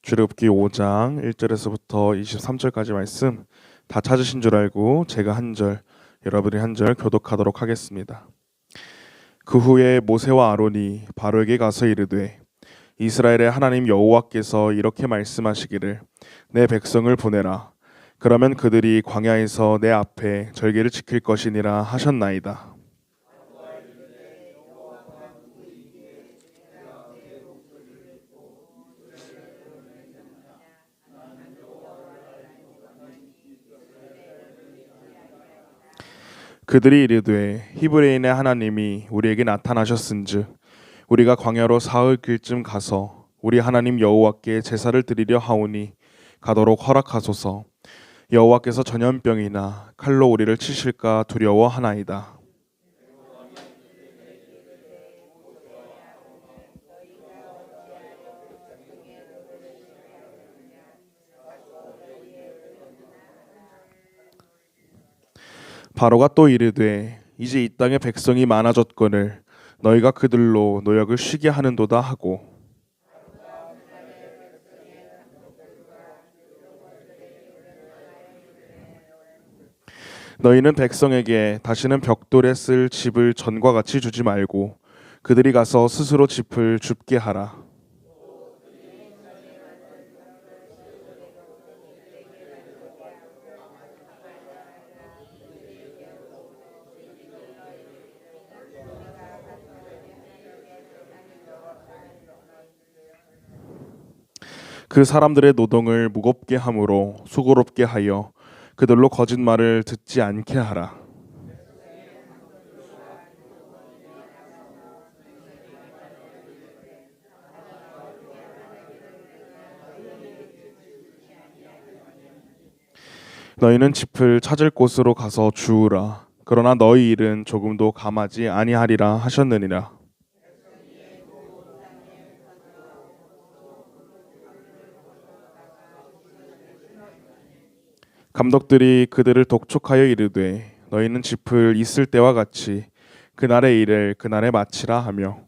출애굽기 5장 1절에서부터 23절까지 말씀 다 찾으신 줄 알고 제가 한 절, 여러분이 한 절 교독하도록 하겠습니다. 그 후에 모세와 아론이 바로에게 가서 이르되 이스라엘의 하나님 여호와께서 이렇게 말씀하시기를 내 백성을 보내라. 그러면 그들이 광야에서 내 앞에 절기를 지킬 것이니라 하셨나이다. 그들이 이르되 히브리인의 하나님이 우리에게 나타나셨은즉 우리가 광야로 사흘 길쯤 가서 우리 하나님 여호와께 제사를 드리려 하오니 가도록 허락하소서. 여호와께서 전염병이나 칼로 우리를 치실까 두려워하나이다. 바로가 또 이르되 이제 이 땅에 백성이 많아졌거늘 너희가 그들로 노역을 쉬게 하는도다 하고 너희는 백성에게 다시는 벽돌에 쓸 집을 전과 같이 주지 말고 그들이 가서 스스로 집을 줍게 하라. 그 사람들의 노동을 무겁게 함으로 수고롭게 하여 그들로 거짓말을 듣지 않게 하라. 너희는 짚을 찾을 곳으로 가서 주우라. 그러나 너희 일은 조금도 감하지 아니하리라 하셨느니라. 감독들이 그들을 독촉하여 이르되 너희는 짚을 있을 때와 같이 그날의 일을 그날에 마치라 하며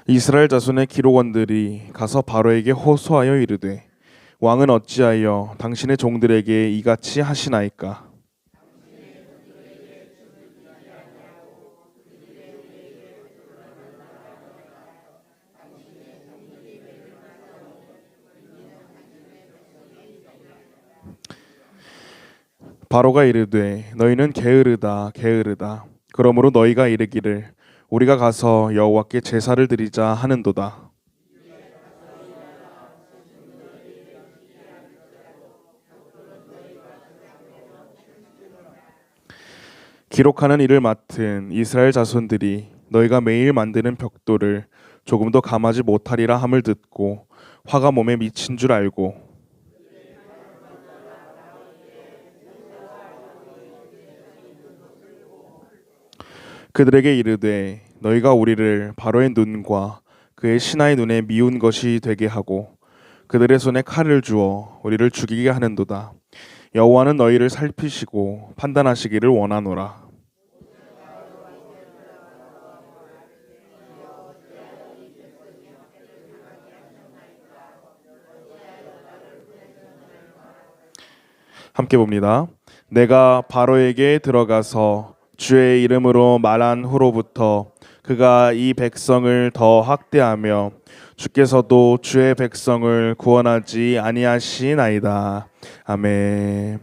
이스라엘 자손의 기록원들이 가서 바로에게 호소하여 이르되 왕은 어찌하여 당신의 종들에게 이같이 하시나이까? 바로가 이르되 너희는 게으르다 게으르다. 그러므로 너희가 이르기를 우리가 가서 여호와께 제사를 드리자 하는도다. 기록하는 일을 맡은 이스라엘 자손들이 너희가 매일 만드는 벽돌을 조금도 감하지 못하리라 함을 듣고 화가 몸에 미친 줄 알고 그들에게 이르되 너희가 우리를 바로의 눈과 그의 신하의 눈에 미운 것이 되게 하고 그들의 손에 칼을 주어 우리를 죽이게 하는도다. 여호와는 너희를 살피시고 판단하시기를 원하노라. 함께 봅니다. 내가 바로에게 들어가서 주의 이름으로 말한 후로부터 그가 이 백성을 더 학대하며 주께서도 주의 백성을 구원하지 아니하시나이다. 아멘.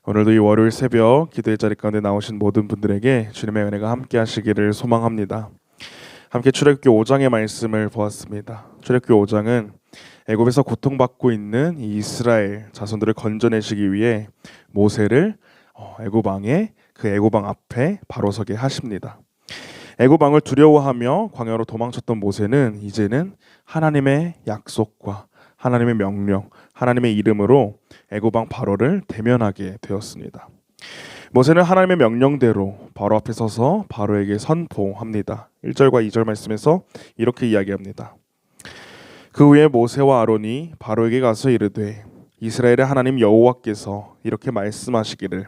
오늘도 이 월요일 새벽 기도의 자리 가운데 나오신 모든 분들에게 주님의 은혜가 함께 하시기를 소망합니다. 함께 출애굽기 5장의 말씀을 보았습니다. 출애굽기 5장은 애굽에서 고통받고 있는 이 이스라엘 자손들을 건져내시기 위해 모세를 애굽 왕의 그 애굽 왕 앞에 바로 서게 하십니다. 애굽 왕을 두려워하며 광야로 도망쳤던 모세는 이제는 하나님의 약속과 하나님의 명령, 하나님의 이름으로 애굽 왕 바로를 대면하게 되었습니다. 모세는 하나님의 명령대로 바로 앞에 서서 바로에게 선포합니다. 1절과 2절 말씀에서 이렇게 이야기합니다. 그 후에 모세와 아론이 바로에게 가서 이르되 이스라엘의 하나님 여호와께서 이렇게 말씀하시기를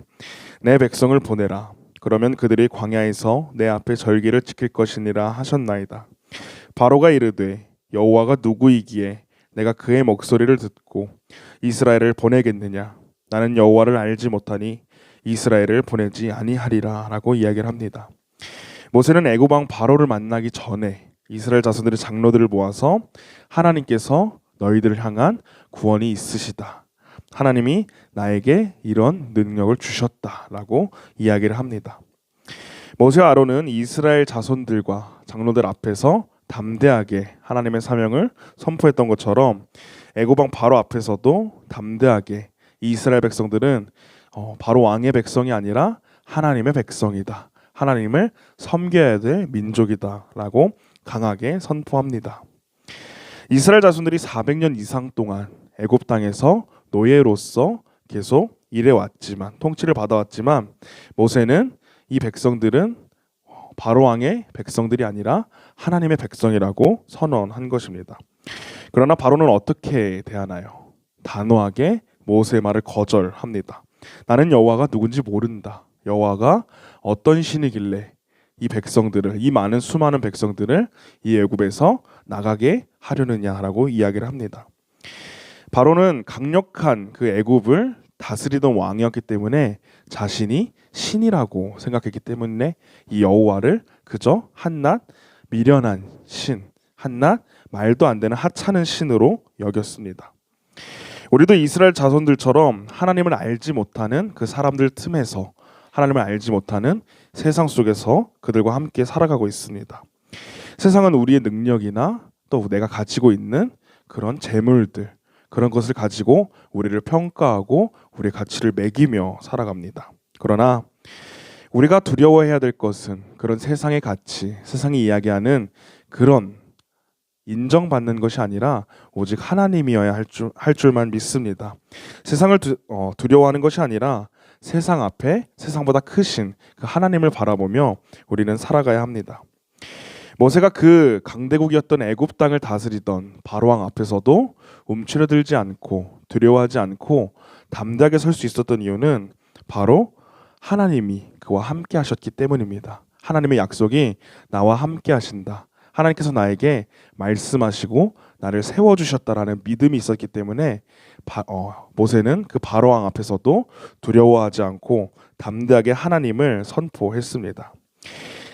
내 백성을 보내라. 그러면 그들이 광야에서 내 앞에 절기를 지킬 것이니라 하셨나이다. 바로가 이르되 여호와가 누구이기에 내가 그의 목소리를 듣고 이스라엘을 보내겠느냐? 나는 여호와를 알지 못하니 이스라엘을 보내지 아니하리라라고 이야기를 합니다. 모세는 애굽 왕 바로를 만나기 전에 이스라엘 자손들의 장로들을 모아서 하나님께서 너희들을 향한 구원이 있으시다. 하나님이 나에게 이런 능력을 주셨다라고 이야기를 합니다. 모세와 아론은 이스라엘 자손들과 장로들 앞에서 담대하게 하나님의 사명을 선포했던 것처럼 애굽 왕 바로 앞에서도 담대하게 이스라엘 백성들은 바로 왕의 백성이 아니라 하나님의 백성이다. 하나님을 섬겨야 될 민족이다라고 강하게 선포합니다. 이스라엘 자손들이 400년 이상 동안 애굽 땅에서 노예로서 계속 일해왔지만 통치를 받아왔지만 모세는 이 백성들은 바로 왕의 백성들이 아니라 하나님의 백성이라고 선언한 것입니다. 그러나 바로는 어떻게 대하나요? 단호하게 모세의 말을 거절합니다. 나는 여호와가 누군지 모른다. 여호와가 어떤 신이길래 이 백성들을, 이 많은 수많은 백성들을 이 애굽에서 나가게 하려느냐라고 이야기를 합니다. 바로는 강력한 그 애굽을 다스리던 왕이었기 때문에 자신이 신이라고 생각했기 때문에 이 여호와를 그저 한낱 미련한 신, 한낱 말도 안 되는 하찮은 신으로 여겼습니다. 우리도 이스라엘 자손들처럼 하나님을 알지 못하는 그 사람들 틈에서 하나님을 알지 못하는 세상 속에서 그들과 함께 살아가고 있습니다. 세상은 우리의 능력이나 또 내가 가지고 있는 그런 재물들, 그런 것을 가지고 우리를 평가하고 우리의 가치를 매기며 살아갑니다. 그러나 우리가 두려워해야 될 것은 그런 세상의 가치, 세상이 이야기하는 그런 인정받는 것이 아니라 오직 하나님이어야 할 줄만 믿습니다. 세상을 두려워하는 것이 아니라 세상 앞에 세상보다 크신 그 하나님을 바라보며 우리는 살아가야 합니다. 모세가 그 강대국이었던 애굽 땅을 다스리던 바로 왕 앞에서도 움츠러들지 않고 두려워하지 않고 담대하게 설 수 있었던 이유는 바로 하나님이 그와 함께 하셨기 때문입니다. 하나님의 약속이 나와 함께 하신다. 하나님께서 나에게 말씀하시고 나를 세워주셨다라는 믿음이 있었기 때문에 모세는 그 바로 왕 앞에서도 두려워하지 않고 담대하게 하나님을 선포했습니다.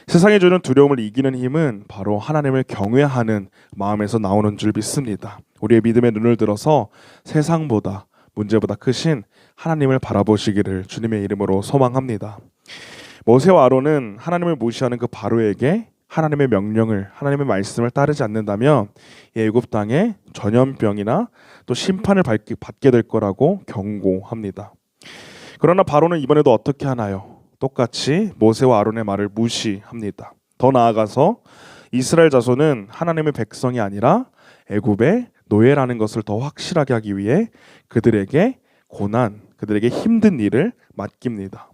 세상이 주는 두려움을 이기는 힘은 바로 하나님을 경외하는 마음에서 나오는 줄 믿습니다. 우리의 믿음의 눈을 들어서 세상보다 문제보다 크신 하나님을 바라보시기를 주님의 이름으로 소망합니다. 모세와 아론은 하나님을 무시하는 그 바로에게 하나님의 명령을, 하나님의 말씀을 따르지 않는다면 애굽 땅에 전염병이나 또 심판을 받게 될 거라고 경고합니다. 그러나 바로는 이번에도 어떻게 하나요? 똑같이 모세와 아론의 말을 무시합니다. 더 나아가서 이스라엘 자손은 하나님의 백성이 아니라 애굽의 노예라는 것을 더 확실하게 하기 위해 그들에게 고난, 그들에게 힘든 일을 맡깁니다.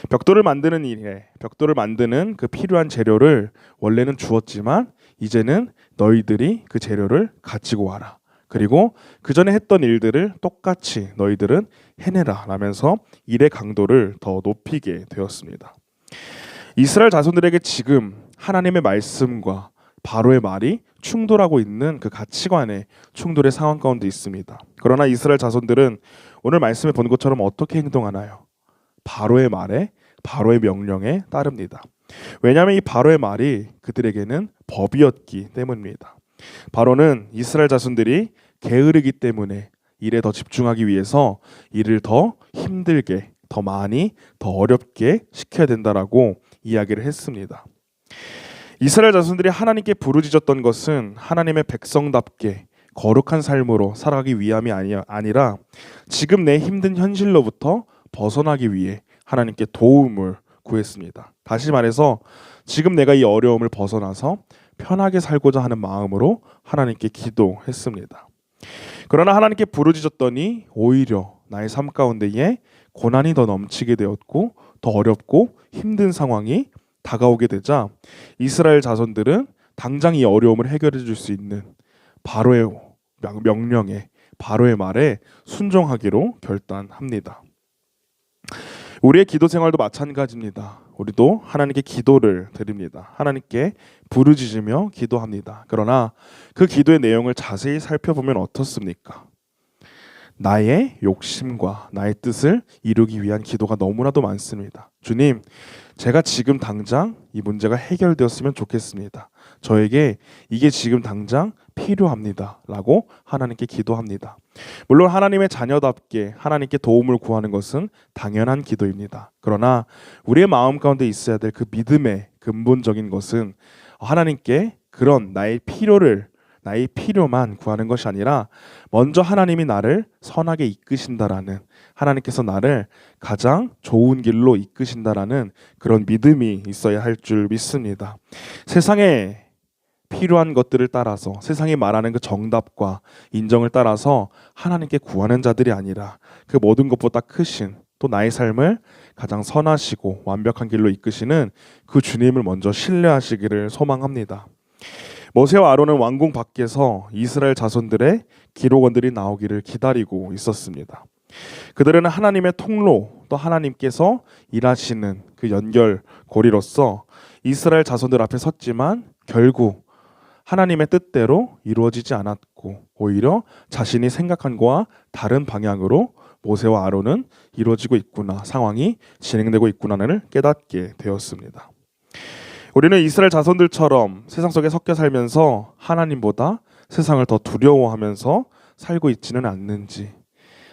벽돌을 만드는 그 필요한 재료를 원래는 주었지만 이제는 너희들이 그 재료를 가지고 와라. 그리고 그 전에 했던 일들을 똑같이 너희들은 해내라 라면서 일의 강도를 더 높이게 되었습니다. 이스라엘 자손들에게 지금 하나님의 말씀과 바로의 말이 충돌하고 있는 그 가치관의 충돌의 상황 가운데 있습니다. 그러나 이스라엘 자손들은 오늘 말씀에 본 것처럼 어떻게 행동하나요? 바로의 말에, 바로의 명령에 따릅니다. 왜냐하면 이 바로의 말이 그들에게는 법이었기 때문입니다. 바로는 이스라엘 자손들이 게으르기 때문에 일에 더 집중하기 위해서 일을 더 힘들게, 더 많이, 더 어렵게 시켜야 된다라고 이야기를 했습니다. 이스라엘 자손들이 하나님께 부르짖었던 것은 하나님의 백성답게 거룩한 삶으로 살아가기 위함이 아니라 지금 내 힘든 현실로부터 벗어나기 위해 하나님께 도움을 구했습니다. 다시 말해서 지금 내가 이 어려움을 벗어나서 편하게 살고자 하는 마음으로 하나님께 기도했습니다. 그러나 하나님께 부르짖었더니 오히려 나의 삶 가운데에 고난이 더 넘치게 되었고 더 어렵고 힘든 상황이 다가오게 되자 이스라엘 자손들은 당장 이 어려움을 해결해 줄 수 있는 바로의 명령에, 바로의 말에 순종하기로 결단합니다. 우리의 기도 생활도 마찬가지입니다. 우리도 하나님께 기도를 드립니다. 하나님께 부르짖으며 기도합니다. 그러나 그 기도의 내용을 자세히 살펴보면 어떻습니까? 나의 욕심과 나의 뜻을 이루기 위한 기도가 너무나도 많습니다. 주님, 제가 지금 당장 이 문제가 해결되었으면 좋겠습니다. 저에게 이게 지금 당장 필요합니다. 라고 하나님께 기도합니다. 물론 하나님의 자녀답게 하나님께 도움을 구하는 것은 당연한 기도입니다. 그러나 우리의 마음 가운데 있어야 될 그 믿음의 근본적인 것은 하나님께 그런 나의 필요만 구하는 것이 아니라 먼저 하나님이 나를 선하게 이끄신다라는, 하나님께서 나를 가장 좋은 길로 이끄신다라는 그런 믿음이 있어야 할 줄 믿습니다. 세상에 필요한 것들을 따라서, 세상이 말하는 그 정답과 인정을 따라서 하나님께 구하는 자들이 아니라 그 모든 것보다 크신, 또 나의 삶을 가장 선하시고 완벽한 길로 이끄시는 그 주님을 먼저 신뢰하시기를 소망합니다. 모세와 아론은 왕궁 밖에서 이스라엘 자손들의 기록원들이 나오기를 기다리고 있었습니다. 그들은 하나님의 통로, 또 하나님께서 일하시는 그 연결고리로서 이스라엘 자손들 앞에 섰지만 결국 하나님의 뜻대로 이루어지지 않았고 오히려 자신이 생각한 것과 다른 방향으로 모세와 아론은 이루어지고 있구나, 상황이 진행되고 있구나를 깨닫게 되었습니다. 우리는 이스라엘 자손들처럼 세상 속에 섞여 살면서 하나님보다 세상을 더 두려워하면서 살고 있지는 않는지,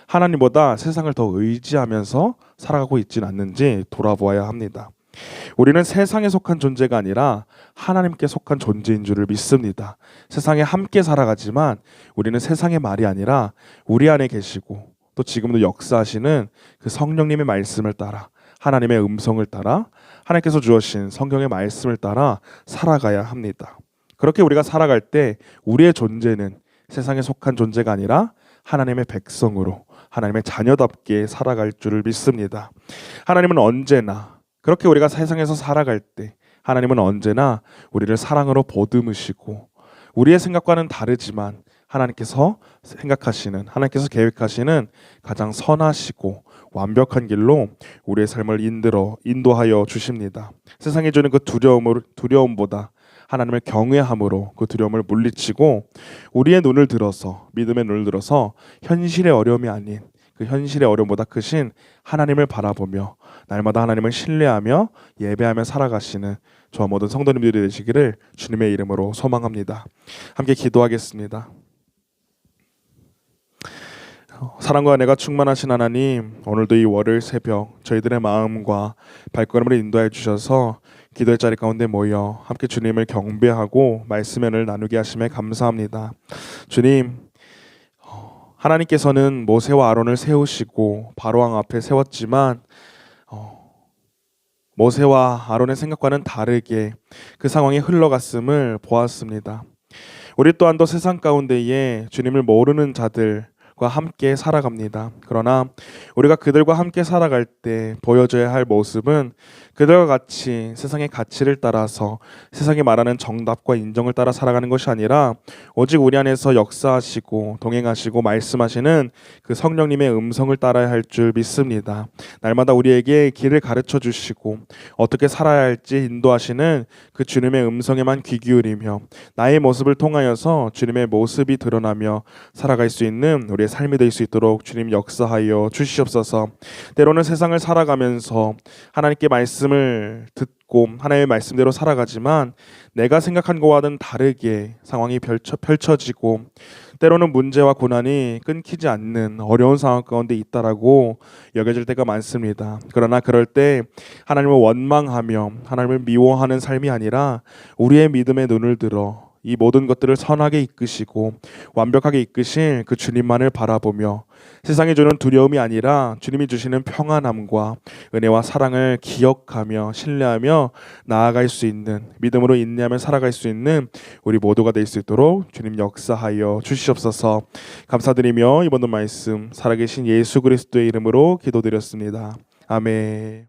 하나님보다 세상을 더 의지하면서 살아가고 있지는 않는지 돌아보아야 합니다. 우리는 세상에 속한 존재가 아니라 하나님께 속한 존재인 줄을 믿습니다. 세상에 함께 살아가지만 우리는 세상의 말이 아니라 우리 안에 계시고 또 지금도 역사하시는 그 성령님의 말씀을 따라, 하나님의 음성을 따라, 하나님께서 주신 성경의 말씀을 따라 살아가야 합니다. 그렇게 우리가 살아갈 때 우리의 존재는 세상에 속한 존재가 아니라 하나님의 백성으로, 하나님의 자녀답게 살아갈 줄을 믿습니다. 하나님은 언제나, 그렇게 우리가 세상에서 살아갈 때 하나님은 언제나 우리를 사랑으로 보듬으시고, 우리의 생각과는 다르지만 하나님께서 생각하시는, 하나님께서 계획하시는 가장 선하시고 완벽한 길로 우리의 삶을 인도하여 주십니다. 세상이 주는 그 두려움보다 하나님을 경외함으로 그 두려움을 물리치고 우리의 눈을 들어서, 믿음의 눈을 들어서 현실의 어려움이 아닌 그 현실의 어려움보다 크신 하나님을 바라보며 날마다 하나님을 신뢰하며 예배하며 살아가시는 저와 모든 성도님들이 되시기를 주님의 이름으로 소망합니다. 함께 기도하겠습니다. 사랑과 은혜가 충만하신 하나님, 오늘도 이 월요일 새벽 저희들의 마음과 발걸음을 인도해 주셔서 기도의 자리 가운데 모여 함께 주님을 경배하고 말씀의 은혜를 나누게 하심에 감사합니다. 주님, 하나님께서는 모세와 아론을 세우시고 바로왕 앞에 세웠지만 모세와 아론의 생각과는 다르게 그 상황이 흘러갔음을 보았습니다. 우리 또한도 세상 가운데에 주님을 모르는 자들과 함께 살아갑니다. 그러나 우리가 그들과 함께 살아갈 때 보여줘야 할 모습은 그들과 같이 세상의 가치를 따라서, 세상이 말하는 정답과 인정을 따라 살아가는 것이 아니라 오직 우리 안에서 역사하시고 동행하시고 말씀하시는 그 성령님의 음성을 따라야 할 줄 믿습니다. 날마다 우리에게 길을 가르쳐 주시고 어떻게 살아야 할지 인도하시는 그 주님의 음성에만 귀 기울이며 나의 모습을 통하여서 주님의 모습이 드러나며 살아갈 수 있는 우리의 삶이 될 수 있도록 주님 역사하여 주시옵소서. 때로는 세상을 살아가면서 하나님께 말씀을 듣고 하나님의 말씀대로 살아가지만 내가 생각한 것과는 다르게 상황이 펼쳐지고 때로는 문제와 고난이 끊기지 않는 어려운 상황 가운데 있다라고 여겨질 때가 많습니다. 그러나 그럴 때 하나님을 원망하며 하나님을 미워하는 삶이 아니라 우리의 믿음의 눈을 들어 이 모든 것들을 선하게 이끄시고 완벽하게 이끄실 그 주님만을 바라보며 세상이 주는 두려움이 아니라 주님이 주시는 평안함과 은혜와 사랑을 기억하며 신뢰하며 나아갈 수 있는, 믿음으로 인내하며 살아갈 수 있는 우리 모두가 될 수 있도록 주님 역사하여 주시옵소서. 감사드리며 이번 말씀 살아계신 예수 그리스도의 이름으로 기도드렸습니다. 아멘.